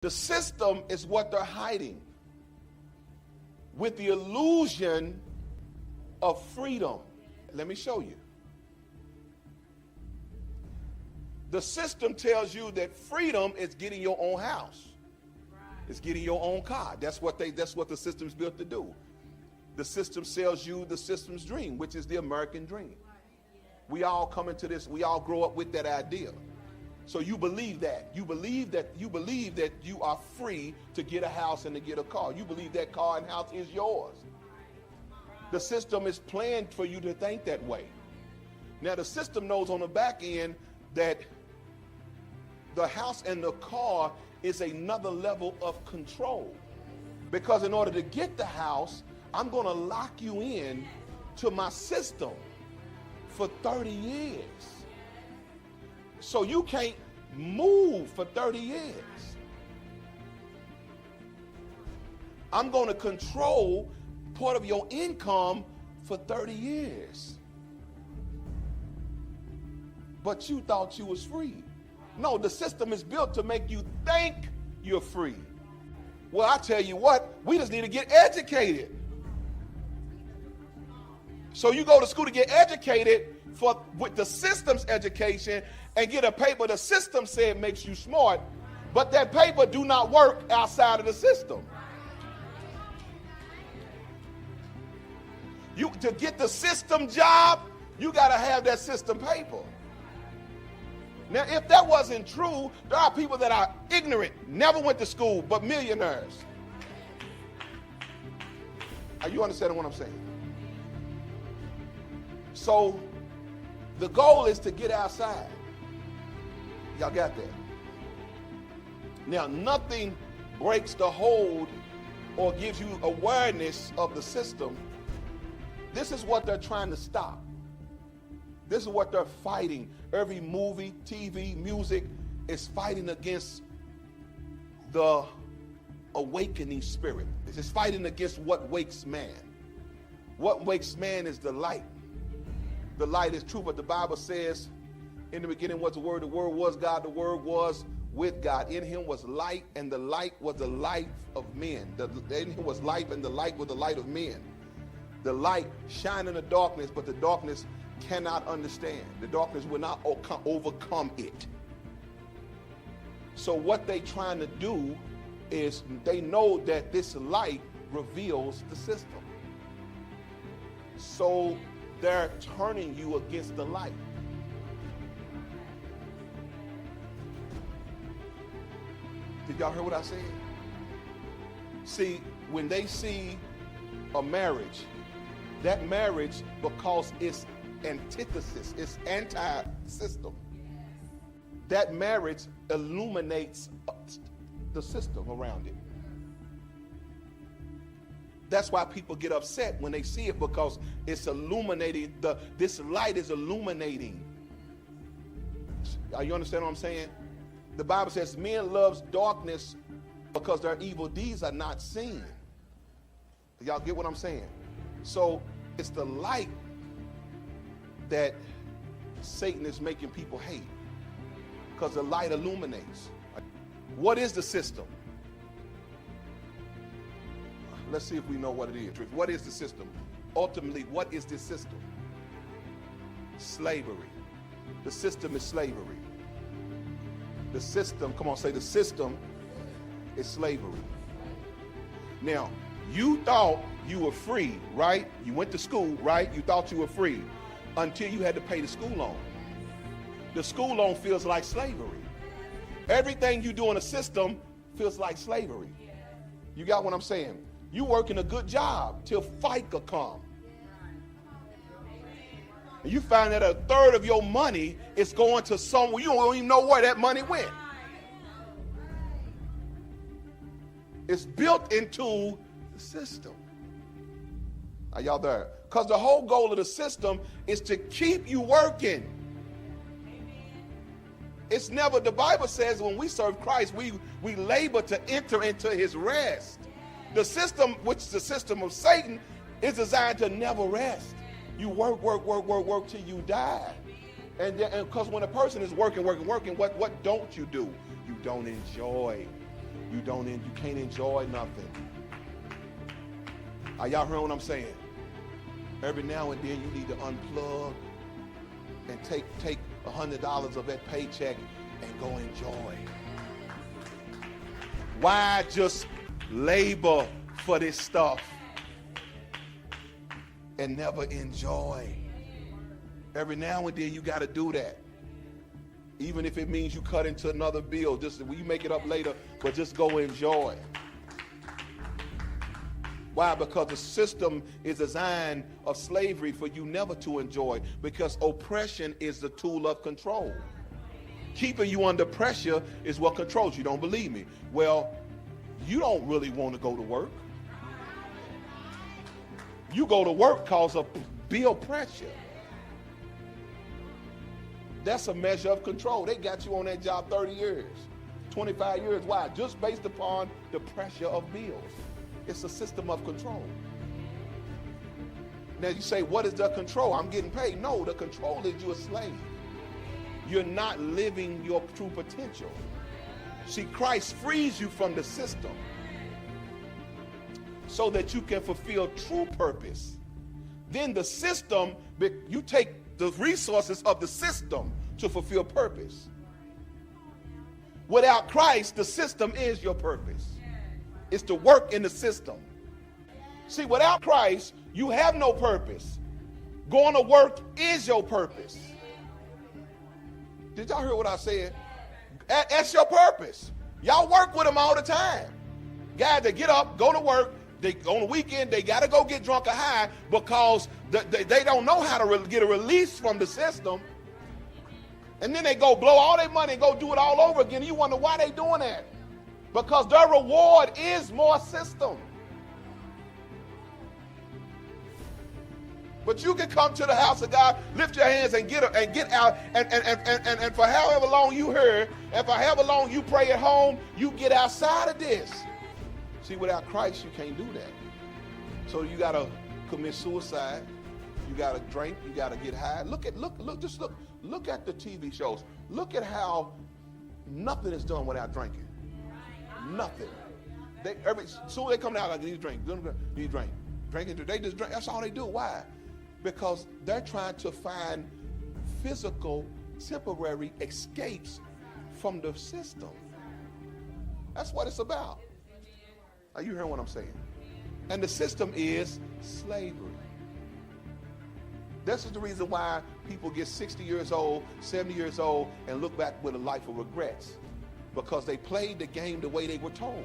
The system is what they're hiding with the illusion of freedom. Let me show you. The system tells you that freedom is getting your own house. It's getting your own car. That's what the system's built to do. The system sells you the system's dream, which is the American dream. We all come into this, we all grow up with that idea. So you believe that. You believe that you are free to get a house and to get a car. You believe that car and house is yours. The system is planned for you to think that way. Now the system knows on the back end that the house and the car is another level of control. Because in order to get the house, I'm going to lock you in to my system for 30 years. So you can't move for 30 years. I'm going to control part of your income for 30 years. But you thought you was free. No, the system is built to make you think you're free. Well, I tell you what, we just need to get educated. So you go to school to get educated with the system's education and get a paper the system said makes you smart, but that paper do not work outside of the system. To get the system job, you got to have that system paper. Now, if that wasn't true, there are people that are ignorant, never went to school, but millionaires. Are you understanding what I'm saying? So, the goal is to get outside. Y'all got that? Now, nothing breaks the hold or gives you awareness of the system. This is what they're trying to stop. This is what they're fighting. Every movie, TV, music is fighting against the awakening spirit. It's fighting against what wakes man. What wakes man is the light. The light is true, but the Bible says, in the beginning was the Word was God, the Word was with God. In him was light, and the light was the light of men. In him was life, and the light was the light of men. The light shine in the darkness, but the darkness cannot understand. The darkness will not overcome it. So what they trying to do is they know that this light reveals the system. So they're turning you against the light. Did y'all hear what I said? See, when they see a marriage, that marriage, because it's antithesis, it's anti-system, that marriage illuminates the system around it. That's why people get upset when they see it, because it's illuminating, this light is illuminating. Are you understand what I'm saying? The Bible says men loves darkness because their evil deeds are not seen. Y'all get what I'm saying? So it's the light that Satan is making people hate, because the light illuminates. What is the system? Let's see if we know what it is. What is the system? Ultimately, what is this system? Slavery. The system is slavery. The system, come on, say the system is slavery. Now, you thought you were free, right? You went to school, right? You thought you were free until you had to pay the school loan. The school loan feels like slavery. Everything you do in a system feels like slavery. You got what I'm saying? You working a good job till FICA come. And you find that a third of your money is going to somewhere. You don't even know where that money went. It's built into the system. Are y'all there? Because the whole goal of the system is to keep you working. It's never, the Bible says when we serve Christ, we labor to enter into his rest. The system, which is the system of Satan, is designed to never rest. You work till you die. And because when a person is working, what don't you do? You don't enjoy. You can't enjoy nothing. Are y'all hearing what I'm saying? Every now and then you need to unplug and take $100 of that paycheck and go enjoy. Why just labor for this stuff and never enjoy? Every now and then you got to do that. Even if it means you cut into another bill, just you make it up later, but just go enjoy. Why? Because the system is designed of slavery for you never to enjoy, because oppression is the tool of control. Keeping you under pressure is what controls you. Don't believe me? Well, you don't really want to go to work. You go to work because of bill pressure. That's a measure of control. They got you on that job 30 years, 25 years. Why? Just based upon the pressure of bills. It's a system of control. Now you say, what is the control? I'm getting paid. No, the control is you're a slave. You're not living your true potential. See, Christ frees you from the system so that you can fulfill true purpose. Then the system, you take the resources of the system to fulfill purpose. Without Christ, the system is your purpose. It's to work in the system. See, without Christ, you have no purpose. Going to work is your purpose. Did y'all hear what I said? That's your purpose. Y'all work with them all the time. Guys, they get up, go to work. On the weekend, they got to go get drunk or high because they don't know how to get a release from the system. And then they go blow all their money and go do it all over again. And you wonder why they doing that. Because their reward is more system. But you can come to the house of God, lift your hands and get out, and for however long you heard, and for however long you pray at home, you get outside of this. See, without Christ, you can't do that. So you got to commit suicide. You got to drink. You got to get high. Look at the TV shows. Look at how nothing is done without drinking. Nothing. Soon they come down like, need drink. Need drink. They just drink. That's all they do. Why? Because they're trying to find physical, temporary escapes from the system. That's what it's about. Are you hearing what I'm saying? And the system is slavery. This is the reason why people get 60 years old, 70 years old, and look back with a life of regrets. Because they played the game the way they were told.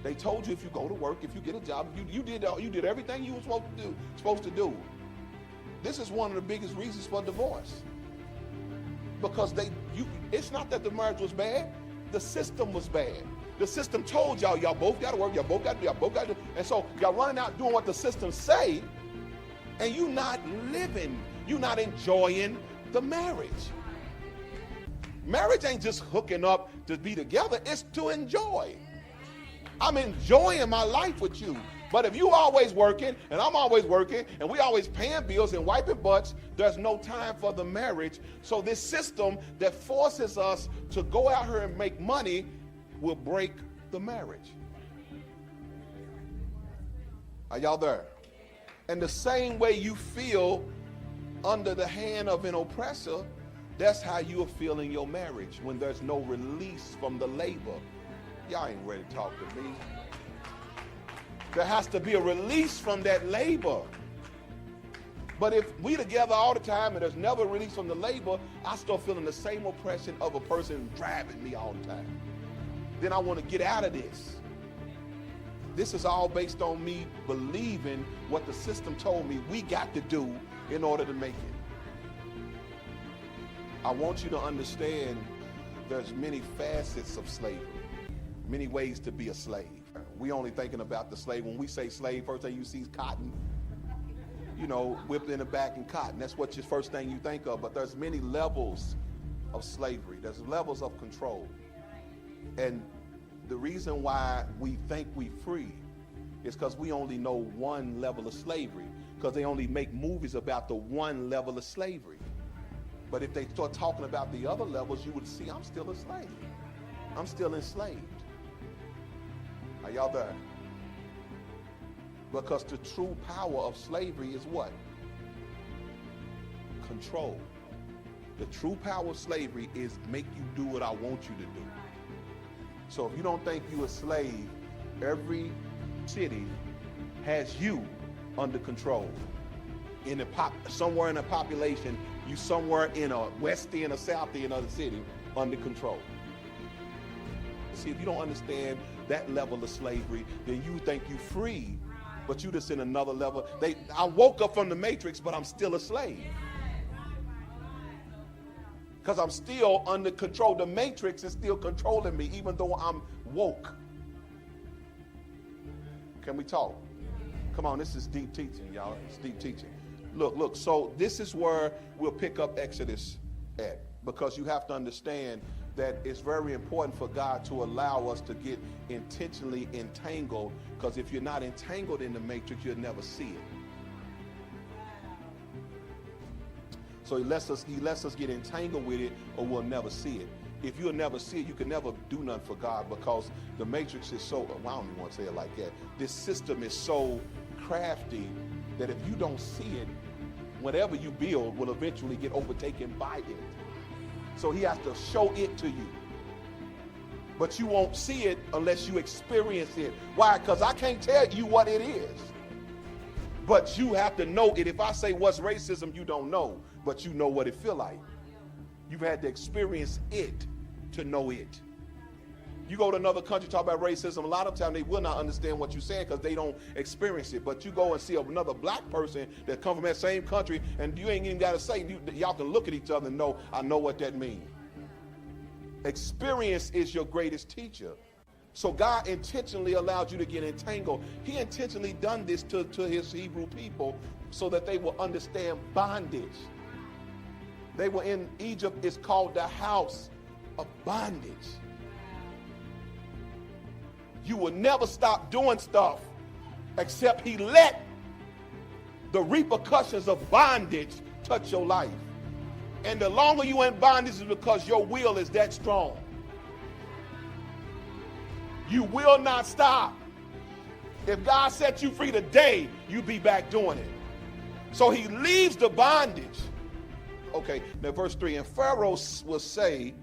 They told you if you go to work, if you get a job, you did everything you were supposed to do. This is one of the biggest reasons for divorce. Because it's not that the marriage was bad, the system was bad. The system told y'all both got to work, y'all both got to do. And so y'all running out doing what the system say, and you not living, you not enjoying the marriage. Marriage ain't just hooking up to be together, it's to enjoy. I'm enjoying my life with you. But if you always working and I'm always working and we always paying bills and wiping butts, there's no time for the marriage. So this system that forces us to go out here and make money will break the marriage. Are y'all there? And the same way you feel under the hand of an oppressor, that's how you'll feel in your marriage when there's no release from the labor. Y'all ain't ready to talk to me. There has to be a release from that labor. But if we together all the time and there's never a release from the labor, I start feeling the same oppression of a person driving me all the time. Then I want to get out of this. This is all based on me believing what the system told me we got to do in order to make it. I want you to understand there's many facets of slavery, many ways to be a slave. We only thinking about the slave. When we say slave, first thing you see is cotton, whipped in the back and cotton. That's what your first thing you think of. But there's many levels of slavery. There's levels of control. And the reason why we think we free is because we only know one level of slavery, because they only make movies about the one level of slavery. But if they start talking about the other levels, you would see I'm still a slave. I'm still enslaved. y'all there? Because the true power of slavery is what? Control. The true power of slavery is make you do what I want you to do. So if you don't think you're a slave, every city has you under control. Somewhere in a population, you somewhere in a west end or south end of the city under control. See, if you don't understand that level of slavery, then you think you free, but you just in another level. I woke up from the matrix, but I'm still a slave. Because I'm still under control. The matrix is still controlling me, even though I'm woke. Can we talk? Come on, this is deep teaching, y'all. It's deep teaching. Look, so this is where we'll pick up Exodus at. Because you have to understand that it's very important for God to allow us to get intentionally entangled. Because if you're not entangled in the matrix, you'll never see it. So he lets us get entangled with it, or we'll never see it. If you'll never see it, you can never do nothing for God, because the matrix is so, well, I don't even want to say it like that. This system is so crafty that if you don't see it, whatever you build will eventually get overtaken by it. So he has to show it to you. But you won't see it unless you experience it. Why? Because I can't tell you what it is. But you have to know it. If I say what's racism, you don't know. But you know what it feel like. You've had to experience it to know it. You go to another country, talk about racism, a lot of times they will not understand what you're saying because they don't experience it. But you go and see another black person that come from that same country, and you ain't even got to say, y'all can look at each other and know, I know what that means. Experience is your greatest teacher. So God intentionally allowed you to get entangled. He intentionally done this to his Hebrew people so that they will understand bondage. They were in Egypt. It's called the house of bondage. You will never stop doing stuff except he let the repercussions of bondage touch your life. And the longer you in bondage is because your will is that strong. You will not stop. If God set you free today, you be back doing it. So he leaves the bondage. Okay, now verse 3, and Pharaoh will say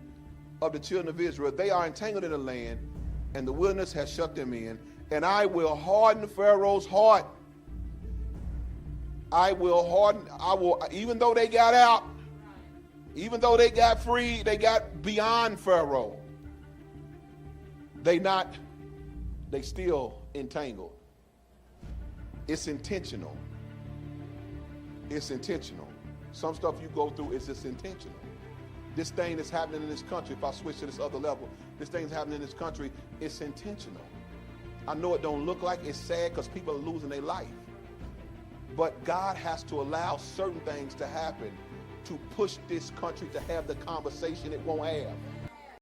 of the children of Israel, they are entangled in the land, and the wilderness has shut them in, and I will harden Pharaoh's heart. Even though they got out, even though they got free, they got beyond Pharaoh. They still entangled. It's intentional. It's intentional. Some stuff you go through is just intentional. This thing that's happening in this country, if I switch to this other level, this thing's happening in this country, it's intentional. I know it don't look like it's sad because people are losing their life. But God has to allow certain things to happen to push this country to have the conversation it won't have.